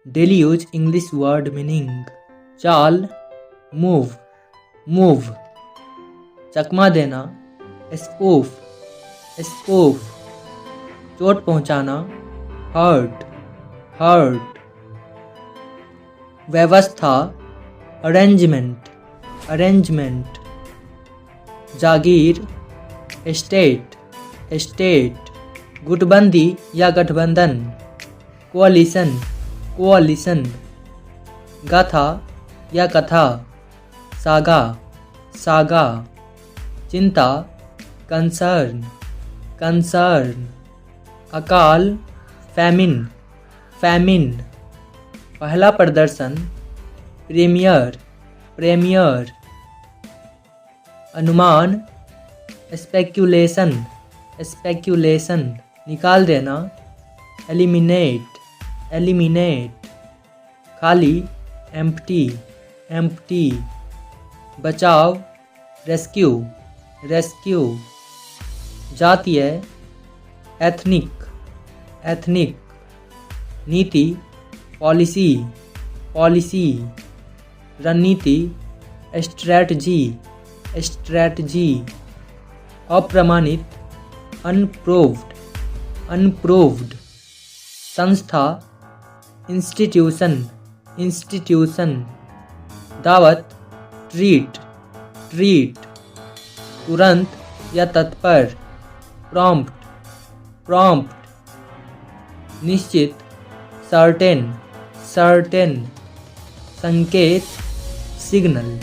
Daily use English word meaning चाल move move, चकमा देना spoof spoof, चोट पहुंचाना हर्ट हर्ट, व्यवस्था अरेंजमेंट अरेंजमेंट, जागीर एस्टेट एस्टेट, गुटबंदी या गठबंधन कोअलिशन कोअलिशन, गाथा या कथा सागा सागा, चिंता कंसर्न कंसर्न, अकाल फैमिन फैमिन, पहला प्रदर्शन प्रीमियर प्रीमियर, अनुमान स्पेक्यूलेशन स्पेक्यूलेशन, निकाल देना एलिमिनेट एलिमिनेट, खाली एम्प्टी एम्प्टी, बचाव रेस्क्यू रेस्क्यू, जातीय एथनिक एथनिक, नीति पॉलिसी पॉलिसी, रणनीति स्ट्रैटजी स्ट्रैटजी, अप्रमाणित अनप्रूव्ड अनप्रूव्ड, संस्था इंस्टीट्यूशन इंस्टीट्यूशन, दावत ट्रीट ट्रीट, तुरंत या तत्पर प्रॉम्प्ट प्रॉम्प्ट, निश्चित सर्टेन सर्टेन, संकेत सिग्नल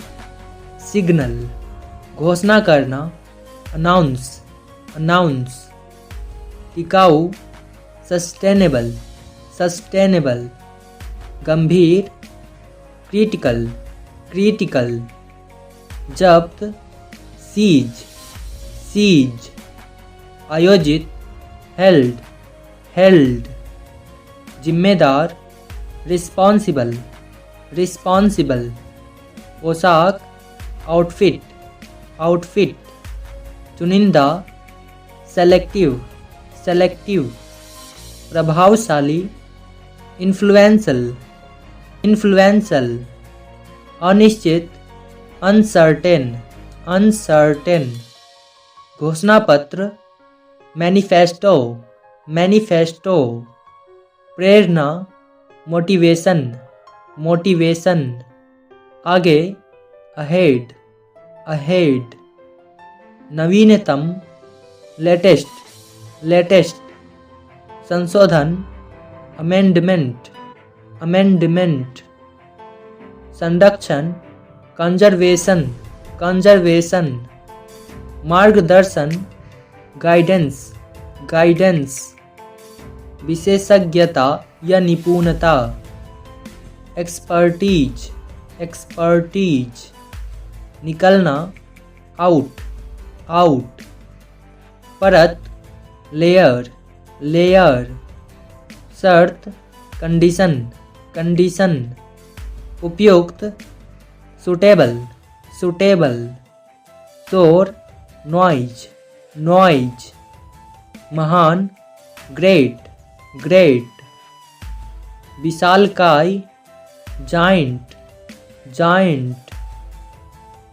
सिग्नल, घोषणा करना अनाउंस अनाउंस, टिकाऊ सस्टेनेबल सस्टेनेबल, गंभीर क्रिटिकल क्रिटिकल, जब्त सीज सीज, आयोजित हेल्ड हेल्ड, जिम्मेदार रिस्पॉन्सिबल रिस्पॉन्सिबल, पोशाक आउटफिट आउटफिट, चुनिंदा सेलेक्टिव सेलेक्टिव, प्रभावशाली इन्फ्लुएंसल इन्फ्लुएंसल, अनिश्चित अनसर्टेन अनसर्टेन, घोषणा पत्र मैनिफेस्टो मैनिफेस्टो, प्रेरणा मोटिवेशन मोटिवेशन, आगे अहेड अहेड, नवीनतम लेटेस्ट लेटेस्ट, संशोधन अमेंडमेंट अमेंडमेंट, संरक्षण कंजर्वेशन कंजर्वेशन, मार्गदर्शन गाइडेंस गाइडेंस, विशेषज्ञता या निपुणता एक्सपर्टीज एक्सपर्टीज, निकलना आउट आउट, परत लेयर लेयर, शर्त कंडीशन कंडीशन, उपयुक्त सुटेबल सुटेबल, शोर नॉइज नॉइज, महान ग्रेट ग्रेट, विशालकाय जाइंट जाइंट,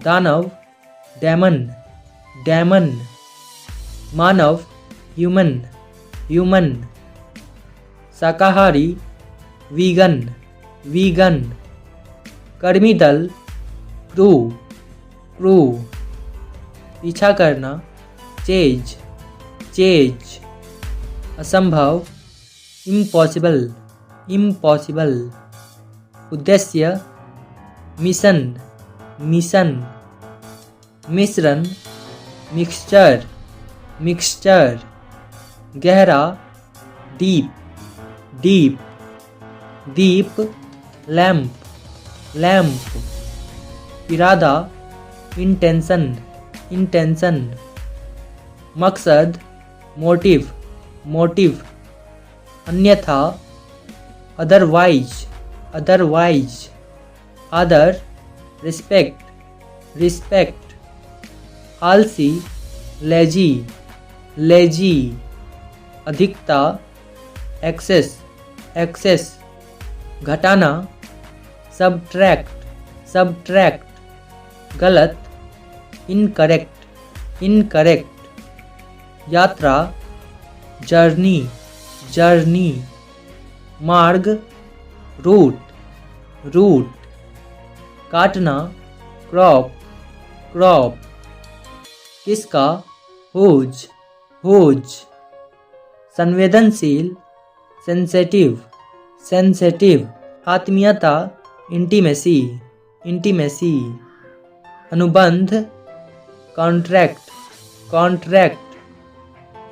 दानव डेमन डेमन, मानव ह्यूमन ह्यूमन, शाकाहारी वीगन वीगन, कर्मी दल क्रू क्रू, पीछा करना चेज चेज, असंभव इम्पॉसिबल इम्पॉसिबल, उद्देश्य मिशन मिशन, मिश्रण मिक्सचर मिक्सचर, गहरा डीप डीप, दीप लैंप लैंप, इरादा इंटेंशन इंटेंशन, मकसद मोटिव मोटिव, अन्यथा अदरवाइज अदरवाइज, आदर रिस्पेक्ट रिस्पेक्ट, आलसी लेजी लेजी, अधिकता एक्सेस एक्सेस, घटाना, सब्ट्रैक्ट, सब्ट्रैक्ट, गलत, इनकरेक्ट, इनकरेक्ट, यात्रा, जर्नी, जर्नी, मार्ग, रूट, रूट, काटना, क्रॉप, क्रॉप, किसका, हुज, हुज, संवेदनशील, सेंसेटिव, सेंसेटिव, आत्मीयता, इंटीमेसी, इंटीमेसी, अनुबंध, कॉन्ट्रैक्ट, कॉन्ट्रैक्ट,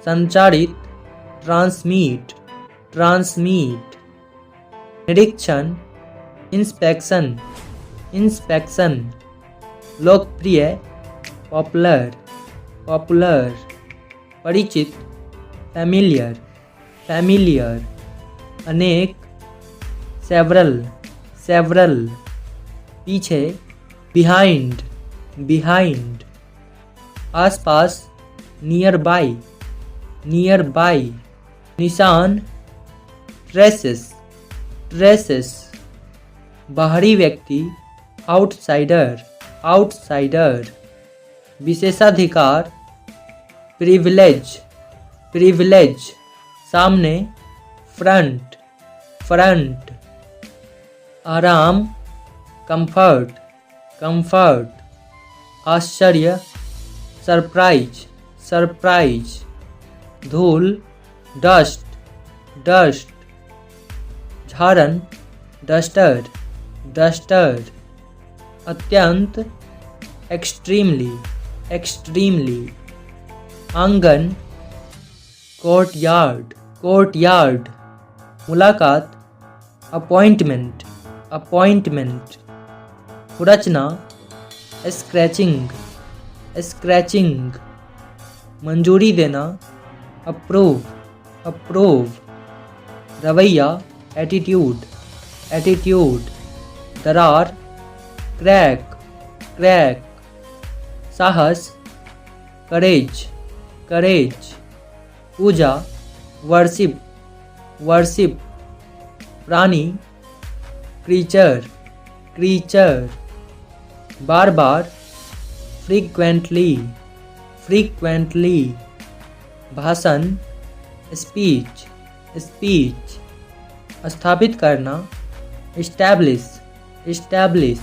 संचारित, ट्रांसमिट, ट्रांसमिट, निरीक्षण, इंस्पेक्शन, इंस्पेक्शन, लोकप्रिय, पॉपुलर, पॉपुलर, परिचित, फैमिलियर, फैमिलियर, अनेक, सेवरल, सेवरल, पीछे, बिहाइंड, बिहाइंड, आसपास, नियर बाई, नियर बाई, निशान, ट्रेसेस, ट्रेसेस, बाहरी व्यक्ति, आउटसाइडर, आउटसाइडर, विशेषाधिकार, प्रिविलेज, प्रिविलेज, सामने, फ्रंट, फ्रंट, आराम, कंफर्ट, कंफर्ट, आश्चर्य, सरप्राइज, सरप्राइज, धूल, डस्ट, डस्ट, झाड़न, डस्टर, डस्टर, अत्यंत, एक्सट्रीमली, एक्सट्रीमली, आंगन, कोर्टयार्ड, कोर्टयार्ड, मुलाकात, अपॉइंटमेंट, अपॉइंटमेंट, रचना, स्क्रैचिंग, स्क्रैचिंग, मंजूरी देना, अप्रूव, अप्रूव, रवैया, एटीट्यूड, एटीट्यूड, दरार, क्रैक, क्रैक, साहस, करेज, करेज, पूजा, वर्शिप, वर्शिप, प्राणी, क्रीचर, क्रीचर, बार बार, फ्रीक्वेंटली, फ्रीक्वेंटली, भाषण, स्पीच, स्पीच, स्थापित करना, इस्टैब्लिश, इस्टैब्लिश,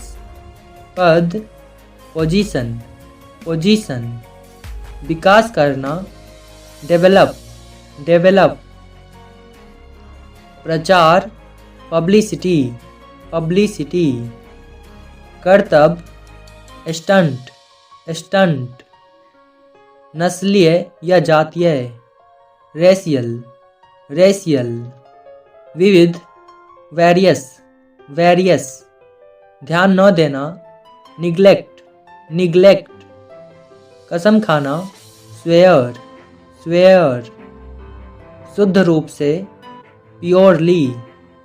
पद, पोजीशन, पोजीशन, विकास करना, डेवलप, डेवलप, प्रचार, पब्लिसिटी, पब्लिसिटी, कर्तव्य, स्टंट, स्टंट, नस्लीय या जातीय, रेशियल, रेशियल, विविध, वेरियस, वेरियस, ध्यान न देना, निग्लेक्ट, निग्लेक्ट, कसम खाना, स्वेयर, स्वेयर, शुद्ध रूप से, प्योरली,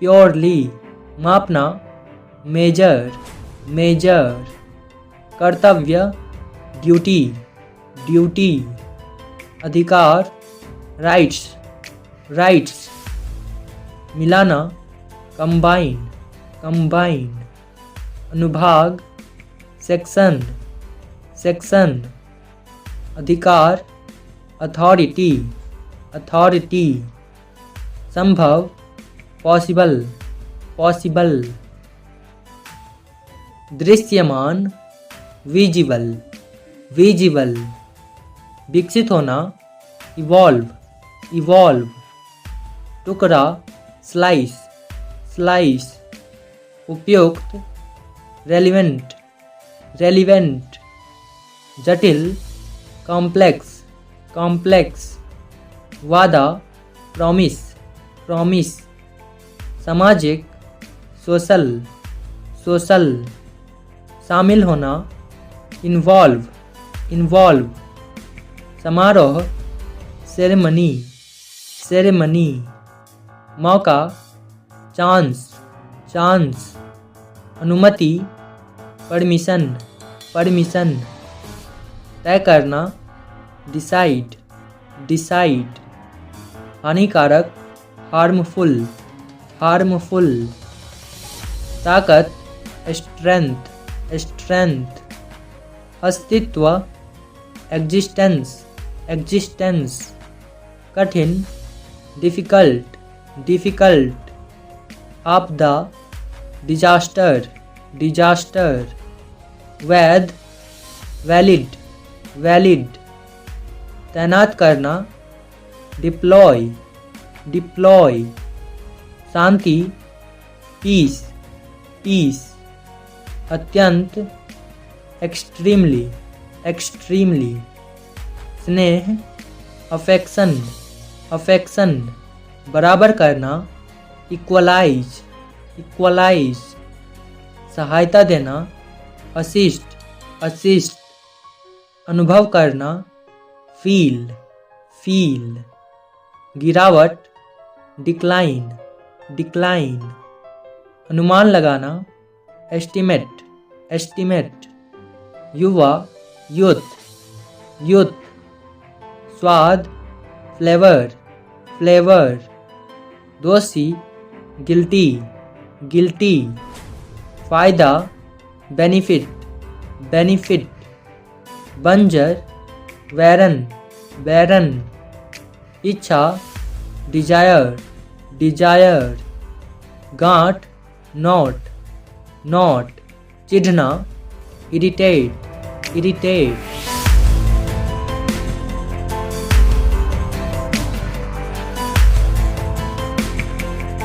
प्योरली, मापना, मेजर, मेजर, कर्तव्य, ड्यूटी, ड्यूटी, अधिकार, राइट्स, राइट्स, मिलाना, कंबाइन, कंबाइन, अनुभाग, सेक्शन, सेक्शन, अधिकार, अथॉरिटी, अथॉरिटी, संभव, पॉसिबल, पॉसिबल, दृश्यमान, विजिबल, विजिबल, विकसित होना, इवॉल्व, इवॉल्व, टुकड़ा, स्लाइस, स्लाइस, उपयुक्त, रेलिवेंट, रेलिवेंट, जटिल, कॉम्प्लेक्स, कॉम्प्लेक्स, वादा, प्रॉमिस, प्रॉमिस, सामाजिक, सोशल, सोशल, शामिल होना, इन्वॉल्व, इन्वॉल्व, समारोह, सेरेमनी, सेरेमनी, मौका, चांस, चांस, अनुमति, परमिशन, परमिशन, तय करना, डिसाइड, डिसाइड, हानिकारक, हार्मफुल, हार्मफुल, ताकत, स्ट्रेंथ, स्ट्रेंथ। अस्तित्व, एग्जिस्टेंस, एग्जिस्टेंस। कठिन, डिफ़िकल्ट, डिफ़िकल्ट। आपदा, डिजास्टर, डिजास्टर। वैध, वैलिड, वैलिड। तैनात करना, डिप्लॉय, डिप्लॉय। शांति, पीस, पीस। अत्यंत, एक्सट्रीमली, एक्सट्रीमली। स्नेह, अफेक्शन, अफेक्शन। बराबर करना, इक्वलाइज, इक्वलाइज। सहायता देना, असिस्ट, असिस्ट। अनुभव करना, फील, फील। गिरावट, डिक्लाइन, डिक्लाइन। अनुमान लगाना, एस्टिमेट, एस्टिमेट। युवा, यूथ, यूथ। स्वाद, फ्लेवर, फ्लेवर। दोषी, गिल्टी, गिल्टी। फ़ायदा, बेनिफिट, बेनिफिट। बंजर, बैरन, बैरन। इच्छा, डिजायर, डिजायर। गांठ, नॉट, नॉट। चिढ़ना, इरिटेट, इरिटेट।